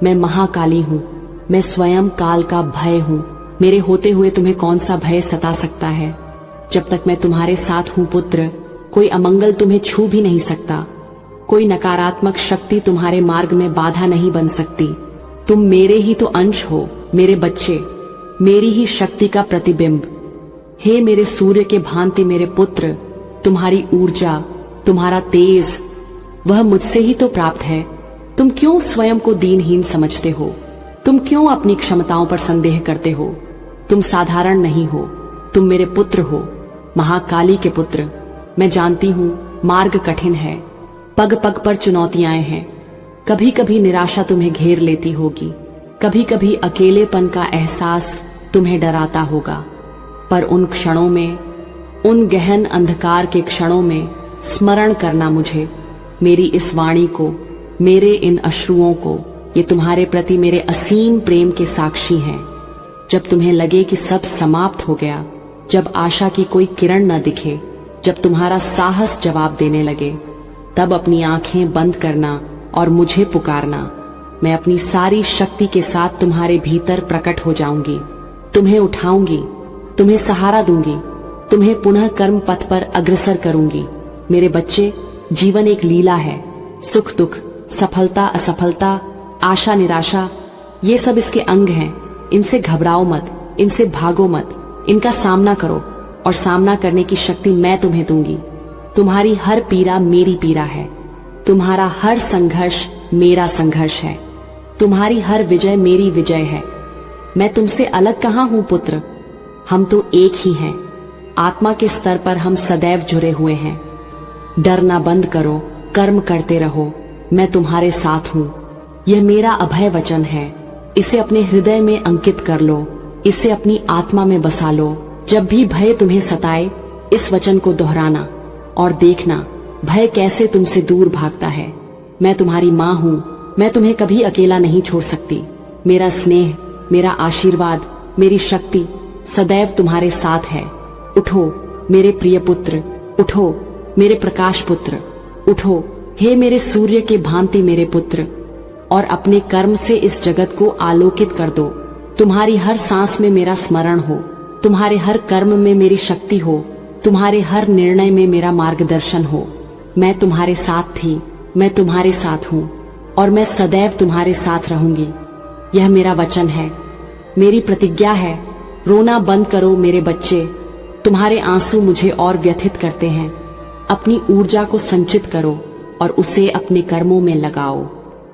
मैं महाकाली हूँ, मैं स्वयं काल का भय हूँ। मेरे होते हुए तुम्हें कौन सा भय सता सकता है? जब तक मैं तुम्हारे साथ हूँ पुत्र, कोई अमंगल तुम्हें छू भी नहीं सकता। कोई नकारात्मक शक्ति तुम्हारे मार्ग में बाधा नहीं बन सकती। तुम मेरे ही तो अंश हो मेरे बच्चे, मेरी ही शक्ति का प्रतिबिंब। हे मेरे सूर्य के भांति मेरे पुत्र, तुम्हारी ऊर्जा, तुम्हारा तेज, वह मुझसे ही तो प्राप्त है। तुम क्यों स्वयं को दीनहीन समझते हो? तुम क्यों अपनी क्षमताओं पर संदेह करते हो? तुम साधारण नहीं हो, तुम मेरे पुत्र हो, महाकाली के पुत्र। मैं जानती हूँ मार्ग कठिन है, पग पग पर चुनौतियां हैं। कभी कभी निराशा तुम्हें घेर लेती होगी, कभी कभी अकेलेपन का एहसास तुम्हें डराता होगा। पर उन क्षणों में, उन गहन अंधकार के क्षणों में स्मरण करना मुझे, मेरी इस वाणी को, मेरे इन अश्रुओं को। ये तुम्हारे प्रति मेरे असीम प्रेम के साक्षी हैं। जब तुम्हें लगे कि सब समाप्त हो गया, जब आशा की कोई किरण न दिखे, जब तुम्हारा साहस जवाब देने लगे, तब अपनी आंखें बंद करना और मुझे पुकारना। मैं अपनी सारी शक्ति के साथ तुम्हारे भीतर प्रकट हो जाऊंगी, तुम्हें उठाऊंगी, तुम्हें सहारा दूंगी, तुम्हें पुनः कर्म पथ पर अग्रसर करूंगी। मेरे बच्चे, जीवन एक लीला है। सुख दुख, सफलता असफलता, आशा निराशा, ये सब इसके अंग हैं। इनसे घबराओ मत, इनसे भागो मत, इनका सामना करो और सामना करने की शक्ति मैं तुम्हें दूंगी। तुम्हारी हर पीड़ा मेरी पीड़ा है, तुम्हारा हर संघर्ष मेरा संघर्ष है, तुम्हारी हर विजय मेरी विजय है। मैं तुमसे अलग कहाँ हूँ पुत्र, हम तो एक ही हैं। आत्मा के स्तर पर हम सदैव जुड़े हुए हैं। डरना बंद करो, कर्म करते रहो, मैं तुम्हारे साथ हूँ। यह मेरा अभय वचन है, इसे अपने हृदय में अंकित कर लो, इसे अपनी आत्मा में बसा लो। जब भी भय तुम्हें सताए, इस वचन को दोहराना और देखना भय कैसे तुमसे दूर भागता है। मैं तुम्हारी माँ हूँ, मैं तुम्हें कभी अकेला नहीं छोड़ सकती। मेरा स्नेह, मेरा आशीर्वाद, मेरी शक्ति सदैव तुम्हारे साथ है। उठो मेरे प्रिय पुत्र, उठो मेरे प्रकाश पुत्र, उठो हे मेरे सूर्य के भांति मेरे पुत्र, और अपने कर्म से इस जगत को आलोकित कर दो। तुम्हारी हर सांस में मेरा स्मरण हो, तुम्हारे हर कर्म में मेरी शक्ति हो, तुम्हारे हर निर्णय में मेरा मार्गदर्शन हो। मैं तुम्हारे साथ थी, मैं तुम्हारे साथ हूँ और मैं सदैव तुम्हारे साथ रहूंगी। यह मेरा वचन है, मेरी प्रतिज्ञा है। रोना बंद करो मेरे बच्चे, तुम्हारे आंसू मुझे और व्यथित करते हैं। अपनी ऊर्जा को संचित करो और उसे अपने कर्मों में लगाओ।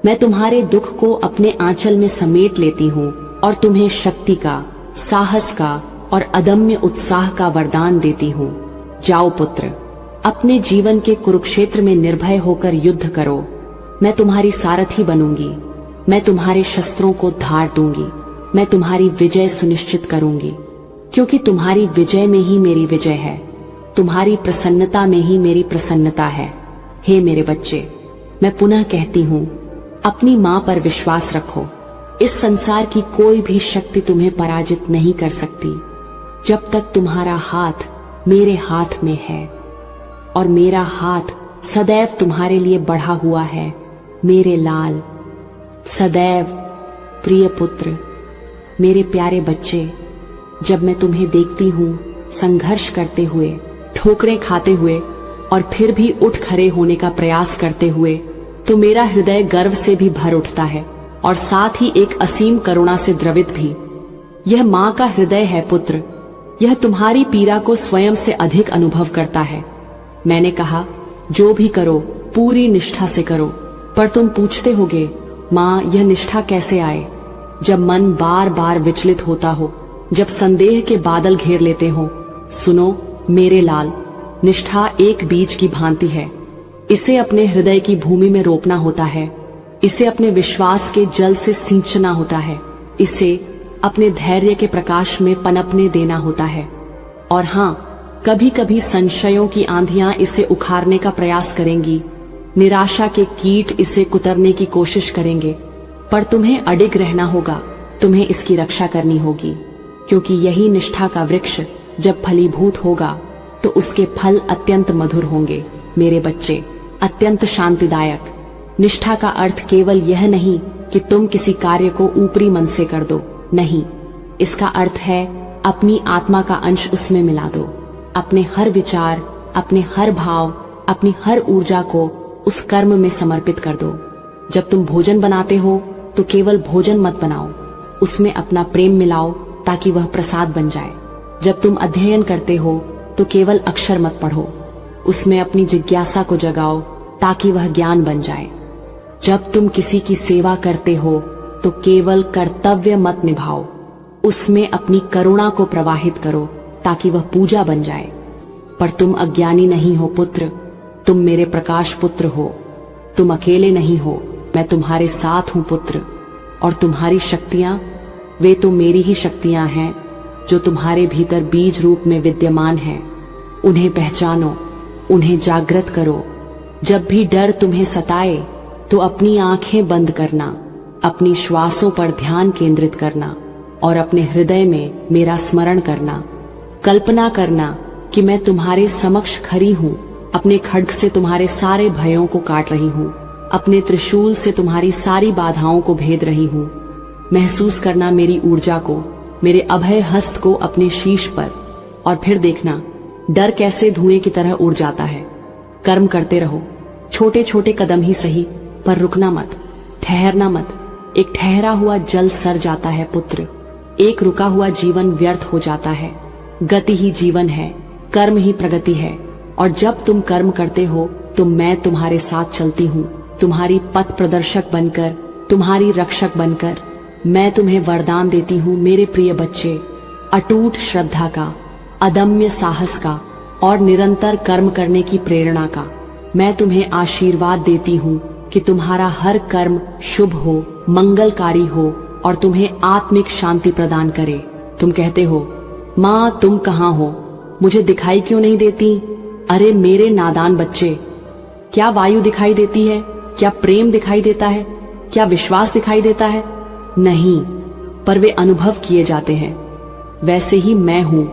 मैं तुम्हारे दुख को अपने आंचल में समेट लेती हूँ और तुम्हें शक्ति का, साहस का और अदम्य उत्साह का वरदान देती हूँ। जाओ पुत्र, अपने जीवन के कुरुक्षेत्र में निर्भय होकर युद्ध करो। मैं तुम्हारी सारथी बनूंगी, मैं तुम्हारे शस्त्रों को धार दूंगी, मैं तुम्हारी विजय सुनिश्चित करूंगी, क्योंकि तुम्हारी विजय में ही मेरी विजय है, तुम्हारी प्रसन्नता में ही मेरी प्रसन्नता है। हे मेरे बच्चे, मैं पुनः कहती हूँ, अपनी माँ पर विश्वास रखो। इस संसार की कोई भी शक्ति तुम्हें पराजित नहीं कर सकती, जब तक तुम्हारा हाथ मेरे हाथ में है और मेरा हाथ सदैव तुम्हारे लिए बढ़ा हुआ है। मेरे लाल, सदैव प्रिय पुत्र, मेरे प्यारे बच्चे, जब मैं तुम्हें देखती हूँ संघर्ष करते हुए, ठोकरें खाते हुए और फिर भी उठ खड़े होने का प्रयास करते हुए, तो मेरा हृदय गर्व से भी भर उठता है और साथ ही एक असीम करुणा से द्रवित भी। यह माँ का हृदय है पुत्र, यह तुम्हारी पीड़ा को स्वयं से अधिक अनुभव करता है। मैंने कहा, जो भी करो पूरी निष्ठा से करो, पर तुम पूछते होगे, माँ यह निष्ठा कैसे आए? जब मन बार बार विचलित होता हो, जब संदेह के बादल घेर लेते हो। सुनो मेरे लाल, निष्ठा एक बीज की भांति है। इसे अपने हृदय की भूमि में रोपना होता है, इसे अपने विश्वास के जल से सींचना होता है, इसे अपने धैर्य के प्रकाश में पनपने देना होता है। और हाँ, कभी कभी संशयों की आंधियां इसे उखाड़ने का प्रयास करेंगी, निराशा के कीट इसे कुतरने की कोशिश करेंगे, पर तुम्हें अडिग रहना होगा, तुम्हें इसकी रक्षा करनी होगी, क्योंकि यही निष्ठा का वृक्ष जब फलीभूत होगा तो उसके फल अत्यंत मधुर होंगे। मेरे बच्चे, अत्यंत शांतिदायक। निष्ठा का अर्थ केवल यह नहीं कि तुम किसी कार्य को ऊपरी मन से कर दो, नहीं। इसका अर्थ है अपनी आत्मा का अंश उसमें मिला दो। अपने हर विचार, अपने हर भाव, अपनी हर ऊर्जा को उस कर्म में समर्पित कर दो। जब तुम भोजन बनाते हो तो केवल भोजन मत बनाओ, उसमें अपना प्रेम मिलाओ ताकि वह प्रसाद बन जाए। जब तुम अध्ययन करते हो तो केवल अक्षर मत पढ़ो, उसमें अपनी जिज्ञासा को जगाओ ताकि वह ज्ञान बन जाए। जब तुम किसी की सेवा करते हो तो केवल कर्तव्य मत निभाओ, उसमें अपनी करुणा को प्रवाहित करो ताकि वह पूजा बन जाए। पर तुम अज्ञानी नहीं हो पुत्र, तुम मेरे प्रकाश पुत्र हो। तुम अकेले नहीं हो, मैं तुम्हारे साथ हूं पुत्र। और तुम्हारी शक्तियां, वे तो मेरी ही शक्तियां हैं जो तुम्हारे भीतर बीज रूप में विद्यमान हैं। उन्हें पहचानो, उन्हें जागृत करो। जब भी डर तुम्हें सताए तो अपनी आंखें बंद करना, अपनी श्वासों पर ध्यान केंद्रित करना और अपने हृदय में मेरा स्मरण करना। कल्पना करना कि मैं तुम्हारे समक्ष खड़ी हूं, अपने खड्ग से तुम्हारे सारे भयों को काट रही हूं, अपने त्रिशूल से तुम्हारी सारी बाधाओं को भेद रही हूं। महसूस करना मेरी ऊर्जा को, मेरे अभय हस्त को अपने शीश पर, और फिर देखना डर कैसे धुएं की तरह उड़ जाता है। कर्म करते रहो, छोटे छोटे कदम ही सही, पर रुकना मत, ठहरना मत। एक ठहरा हुआ जल सर जाता है पुत्र, एक रुका हुआ जीवन व्यर्थ हो जाता है। गति ही जीवन है, कर्म ही प्रगति है। और जब तुम कर्म करते हो तो मैं तुम्हारे साथ चलती हूँ, तुम्हारी पथ प्रदर्शक बनकर, तुम्हारी रक्षक बनकर। मैं तुम्हें वरदान देती हूँ मेरे प्रिय बच्चे, अटूट श्रद्धा का, अदम्य साहस का और निरंतर कर्म करने की प्रेरणा का। मैं तुम्हें आशीर्वाद देती हूँ कि तुम्हारा हर कर्म शुभ हो, मंगलकारी हो और तुम्हें आत्मिक शांति प्रदान करे। तुम कहते हो, माँ तुम कहाँ हो, मुझे दिखाई क्यों नहीं देती? अरे मेरे नादान बच्चे, क्या वायु दिखाई देती है? क्या प्रेम दिखाई देता है? क्या विश्वास दिखाई देता है? नहीं, पर वे अनुभव किए जाते हैं। वैसे ही मैं हूँ,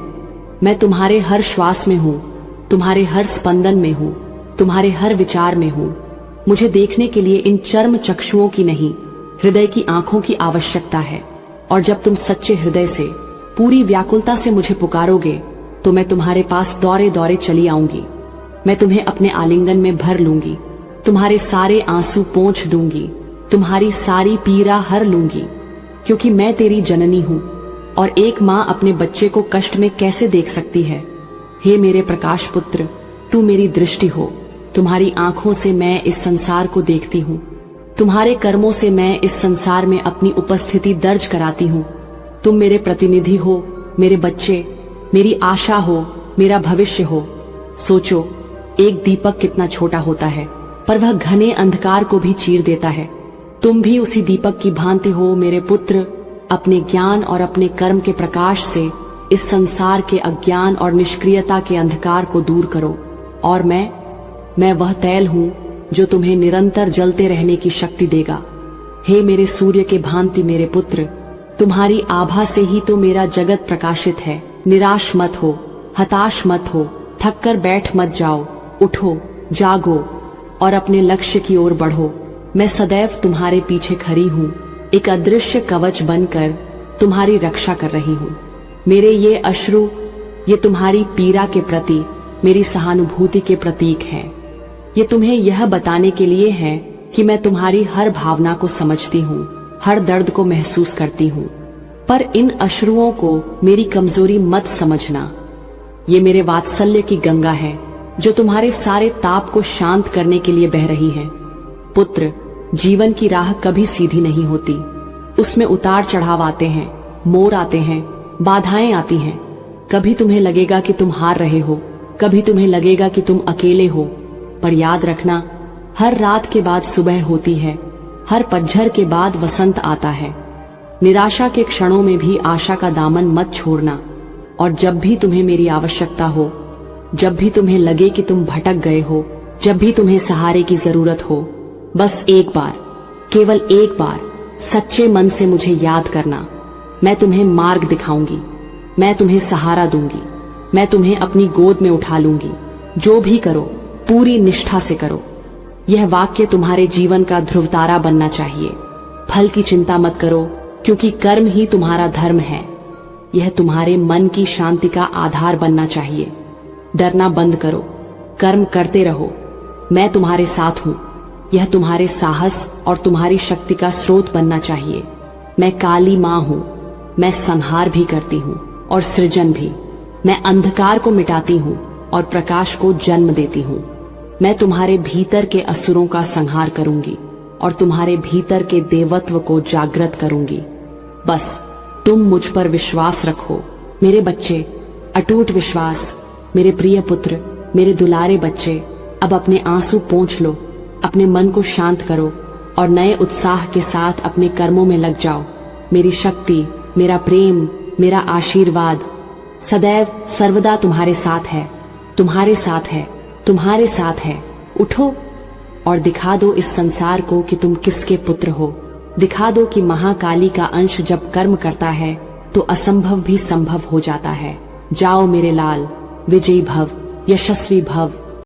मैं तुम्हारे हर श्वास में हूँ, तुम्हारे हर स्पंदन में हूँ, तुम्हारे हर विचार में हूँ। मुझे देखने के लिए इन चर्म चक्षुओं की नहीं, हृदय की आंखों की आवश्यकता है। और जब तुम सच्चे हृदय से, पूरी व्याकुलता से मुझे पुकारोगे तो मैं तुम्हारे पास दौड़े दौड़े चली आऊंगी। मैं तुम्हें अपने आलिंगन में भर लूंगी, तुम्हारे सारे आंसू पोंछ दूंगी, तुम्हारी सारी पीड़ा हर लूंगी, क्योंकि मैं तेरी जननी हूँ। और एक माँ अपने बच्चे को कष्ट में कैसे देख सकती है? हे मेरे प्रकाश पुत्र, तू मेरी दृष्टि हो। तुम्हारी आंखों से मैं इस संसार को देखती हूँ, तुम्हारे कर्मों से मैं इस संसार में अपनी उपस्थिति दर्ज कराती हूँ। तुम मेरे प्रतिनिधि हो, मेरे बच्चे, मेरी आशा हो, मेरा भविष्य हो। सोचो, एक दीपक कितना छोटा होता है, पर वह घने अंधकार को भी चीर देता है। तुम भी उसी दीपक की भांति हो मेरे पुत्र। अपने ज्ञान और अपने कर्म के प्रकाश से इस संसार के अज्ञान और निष्क्रियता के अंधकार को दूर करो। और मैं वह तैल हूँ जो तुम्हें निरंतर जलते रहने की शक्ति देगा। हे मेरे सूर्य के भांति मेरे पुत्र, तुम्हारी आभा से ही तो मेरा जगत प्रकाशित है। निराश मत हो, हताश मत हो, थक कर बैठ मत जाओ। उठो, जागो और अपने लक्ष्य की ओर बढ़ो। मैं सदैव तुम्हारे पीछे खड़ी हूँ, एक अदृश्य कवच बनकर तुम्हारी रक्षा कर रही हूँ। मेरे ये अश्रु, ये तुम्हारी पीड़ा के प्रति मेरी सहानुभूति के प्रतीक हैं। ये तुम्हें यह बताने के लिए है कि मैं तुम्हारी हर भावना को समझती हूँ, हर दर्द को महसूस करती हूँ। पर इन अश्रुओं को मेरी कमजोरी मत समझना। ये मेरे वात्सल्य की गंगा है जो तुम्हारे सारे ताप को शांत करने के लिए बह रही है। पुत्र, जीवन की राह कभी सीधी नहीं होती, उसमें उतार चढ़ाव आते हैं, मोड़ आते हैं, बाधाएं आती हैं। कभी तुम्हें लगेगा कि तुम हार रहे हो, कभी तुम्हें लगेगा कि तुम अकेले हो। पर याद रखना, हर रात के बाद सुबह होती है, हर पतझड़ के बाद वसंत आता है। निराशा के क्षणों में भी आशा का दामन मत छोड़ना। और जब भी तुम्हें मेरी आवश्यकता हो, जब भी तुम्हें लगे कि तुम भटक गए हो, जब भी तुम्हें सहारे की जरूरत हो, बस एक बार, केवल एक बार सच्चे मन से मुझे याद करना। मैं तुम्हें मार्ग दिखाऊंगी, मैं तुम्हें सहारा दूंगी, मैं तुम्हें अपनी गोद में उठा लूंगी। जो भी करो पूरी निष्ठा से करो। यह वाक्य तुम्हारे जीवन का ध्रुवतारा बनना चाहिए। फल की चिंता मत करो, क्योंकि कर्म ही तुम्हारा धर्म है। यह तुम्हारे मन की शांति का आधार बनना चाहिए। डरना बंद करो, कर्म करते रहो। मैं तुम्हारे साथ हूँ। यह तुम्हारे साहस और तुम्हारी शक्ति का स्रोत बनना चाहिए। मैं काली माँ हूँ। मैं संहार भी करती हूँ और सृजन भी। मैं अंधकार को मिटाती हूँ और प्रकाश को जन्म देती हूँ। मैं तुम्हारे भीतर के असुरों का संहार करूंगी और तुम्हारे भीतर के देवत्व को जागृत करूंगी। बस तुम मुझ पर विश्वास रखो मेरे बच्चे, अटूट विश्वास। मेरे प्रिय पुत्र, मेरे दुलारे बच्चे, अब अपने आंसू पोंछ लो, अपने मन को शांत करो और नए उत्साह के साथ अपने कर्मों में लग जाओ। मेरी शक्ति, मेरा प्रेम, मेरा आशीर्वाद सदैव सर्वदा तुम्हारे साथ है, तुम्हारे साथ है, तुम्हारे साथ है। उठो और दिखा दो इस संसार को कि तुम किसके पुत्र हो। दिखा दो कि महाकाली का अंश जब कर्म करता है तो असंभव भी संभव हो जाता है। जाओ मेरे लाल, विजयी भव, यशस्वी भव,